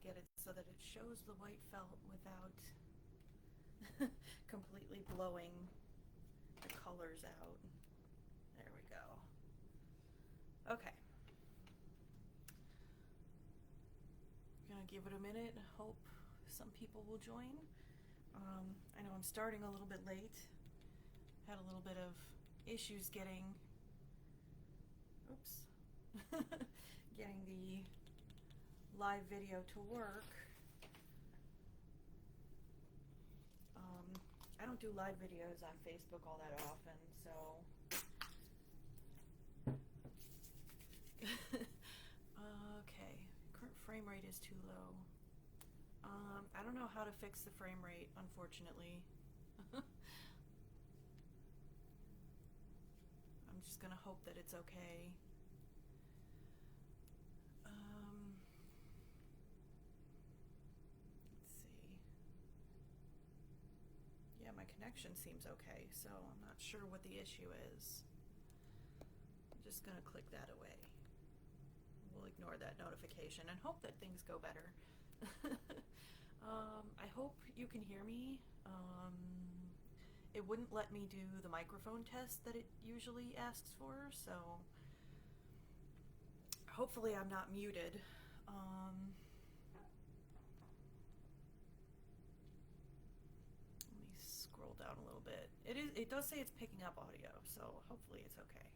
get it so that it shows the white felt without completely blowing the colors out. There we go. Okay. Gonna give it a minute. Hope some people will join. I know I'm starting a little bit late. Had a little bit of issues getting, oops, getting the live video to work. I don't do live videos on Facebook all that often, so okay, current frame rate is too low. I don't know how to fix the frame rate, unfortunately. I'm just gonna hope that it's okay. Let's see. Yeah, my connection seems okay, so I'm not sure what the issue is. I'm just gonna click that away. We'll ignore that notification and hope that things go better. I hope you can hear me. It wouldn't let me do the microphone test that it usually asks for, so hopefully I'm not muted. Let me scroll down a little bit. It does say it's picking up audio, so hopefully it's okay.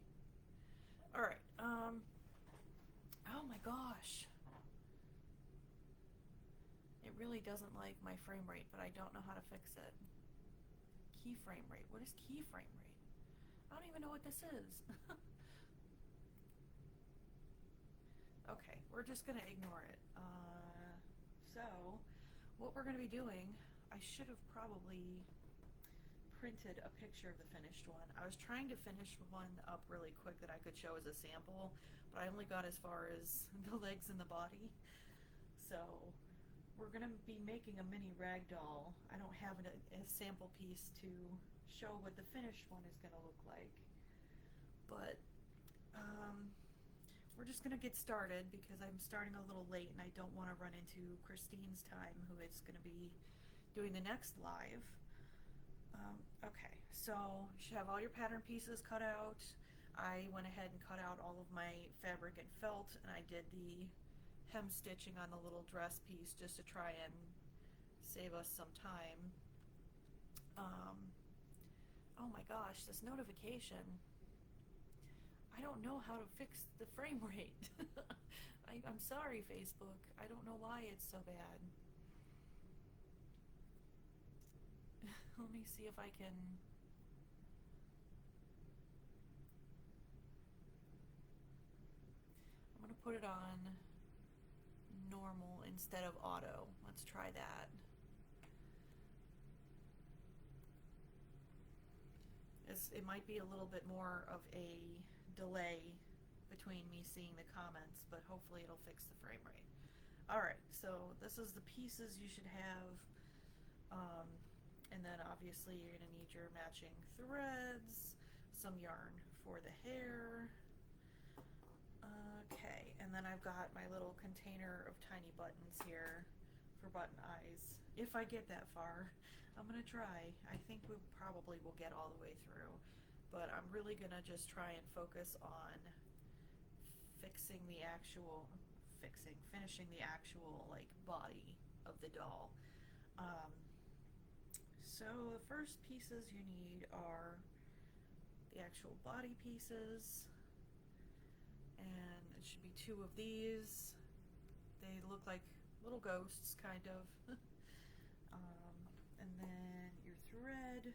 All right. Oh my gosh. It really doesn't like my frame rate, but I don't know how to fix it. Keyframe rate. What is keyframe rate? I don't even know what this is. Okay, we're just gonna ignore it. So, what we're gonna be doing, I should have probably printed a picture of the finished one. I was trying to finish one up really quick that I could show as a sample, but I only got as far as the legs and the body. So, we're going to be making a mini ragdoll. I don't have a sample piece to show what the finished one is going to look like. But we're just going to get started because I'm starting a little late and I don't want to run into Christine's time, who is going to be doing the next live. Okay, so you should have all your pattern pieces cut out. I went ahead and cut out all of my fabric and felt, and I did the hem stitching on the little dress piece just to try and save us some time. Oh my gosh, this notification. I don't know how to fix the frame rate. I'm sorry, Facebook. I don't know why it's so bad. Let me see if I can... I'm going to put it on normal instead of auto. Let's try that. It might be a little bit more of a delay between me seeing the comments, but hopefully it'll fix the frame rate. Alright, so this is the pieces you should have, and then obviously you're going to need your matching threads, some yarn for the hair. Okay, and then I've got my little container of tiny buttons here for button eyes. If I get that far, I'm gonna try. I think we probably will get all the way through, but I'm really gonna just try and focus on finishing the actual like body of the doll. So the first pieces you need are the actual body pieces. And it should be 2 of these. They look like little ghosts, kind of. And then your thread.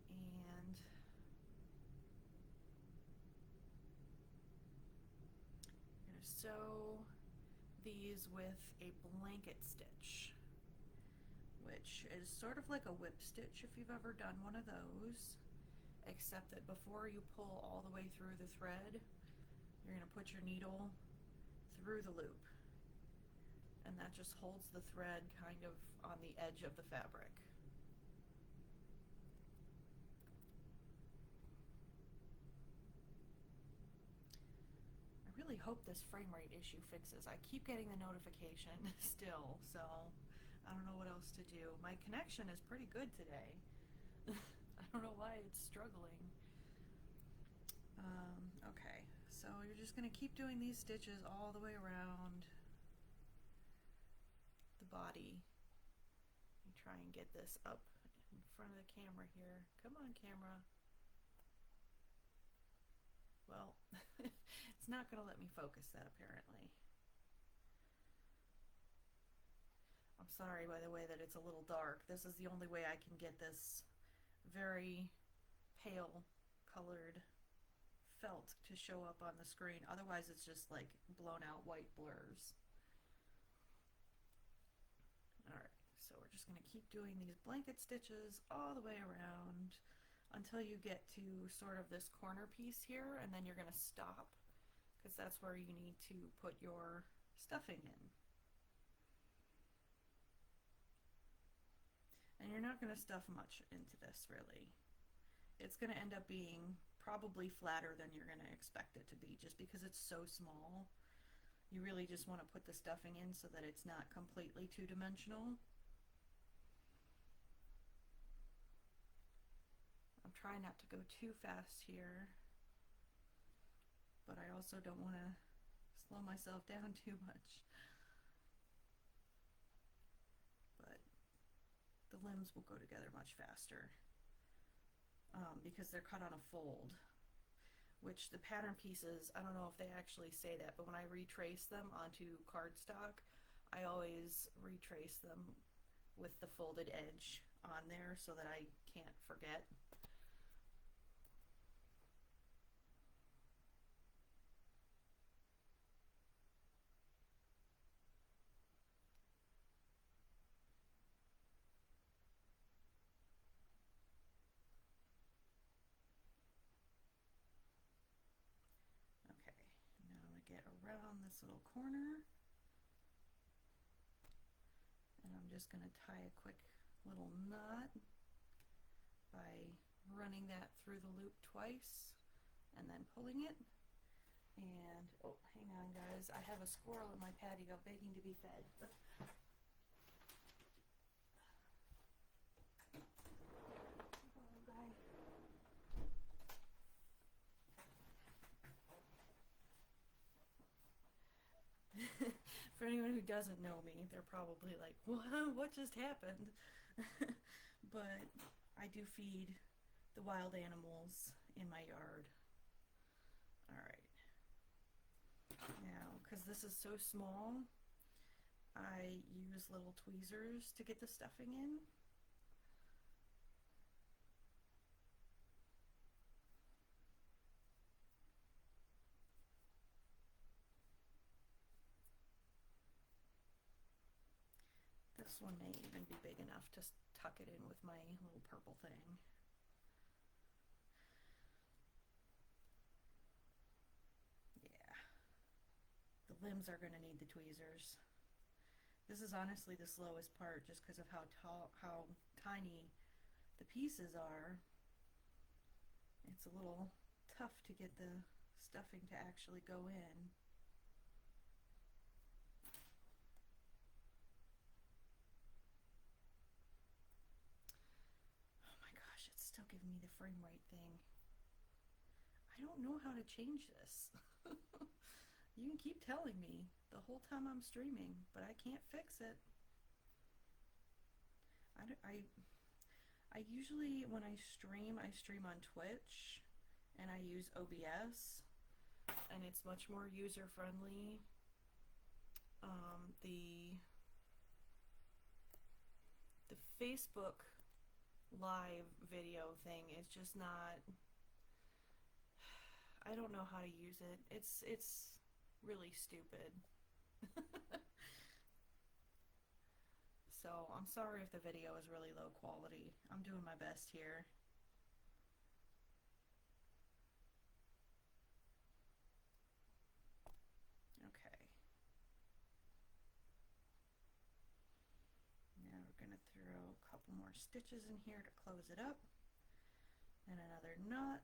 And you're going to sew these with a blanket stitch, which is sort of like a whip stitch if you've ever done one of those. Except that before you pull all the way through the thread, you're going to put your needle through the loop. And that just holds the thread kind of on the edge of the fabric. really hope this frame rate issue fixes. I keep getting the notification still, so I don't know what else to do. My connection is pretty good today. I don't know why it's struggling. Okay, so you're just going to keep doing these stitches all the way around the body. You try and get this up in front of the camera here. Come on, camera. Well, it's not going to let me focus that apparently. I'm sorry, by the way, that it's a little dark. This is the only way I can get this very pale colored felt to show up on the screen. Otherwise, it's just like blown out white blurs. Alright, so we're just going to keep doing these blanket stitches all the way around until you get to sort of this corner piece here, and then you're going to stop because that's where you need to put your stuffing in. And you're not going to stuff much into this, really. It's going to end up being probably flatter than you're going to expect it to be, just because it's so small. You really just want to put the stuffing in so that it's not completely two-dimensional. I'm trying not to go too fast here, but I also don't want to slow myself down too much. But the limbs will go together much faster because they're cut on a fold, which the pattern pieces, I don't know if they actually say that, but when I retrace them onto cardstock, I always retrace them with the folded edge on there so that I can't forget. Get around this little corner, and I'm just going to tie a quick little knot by running that through the loop twice and then pulling it. And oh, hang on guys, I have a squirrel in my patio begging to be fed. For anyone who doesn't know me, they're probably like, what just happened? But I do feed the wild animals in my yard. Alright. Now, because this is so small, I use little tweezers to get the stuffing in. This one may even be big enough to tuck it in with my little purple thing. Yeah. The limbs are going to need the tweezers. This is honestly the slowest part just because of how tiny the pieces are. It's a little tough to get the stuffing to actually go in. Giving me the frame rate thing. I don't know how to change this. You can keep telling me the whole time I'm streaming, but I can't fix it. I usually, when I stream on Twitch, and I use OBS, and it's much more user-friendly. The Facebook live video thing is just not, I don't know how to use it. It's really stupid. So I'm sorry if the video is really low quality. I'm doing my best here. Okay. Now we're going to throw a couple more stitches in here to close it up, and another knot.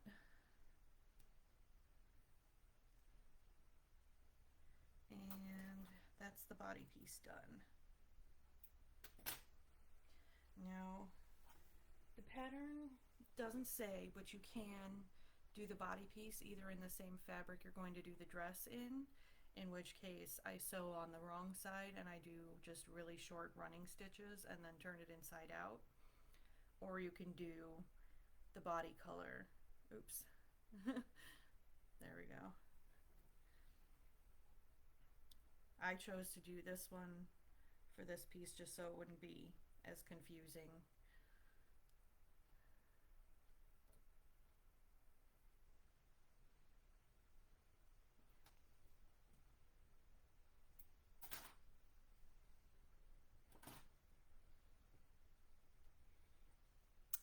that's the body piece done. Now, the pattern doesn't say, but you can do the body piece either in the same fabric you're going to do the dress in which case I sew on the wrong side and I do just really short running stitches and then turn it inside out. Or you can do the body color. Oops. There we go. I chose to do this one for this piece just so it wouldn't be as confusing.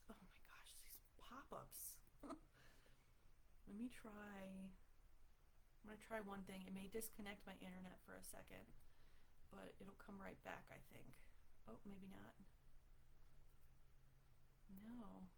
Oh my gosh, these pop-ups. Let me try. I'm going to try one thing. It may disconnect my internet for a second, but it'll come right back, I think. Oh, maybe not. No.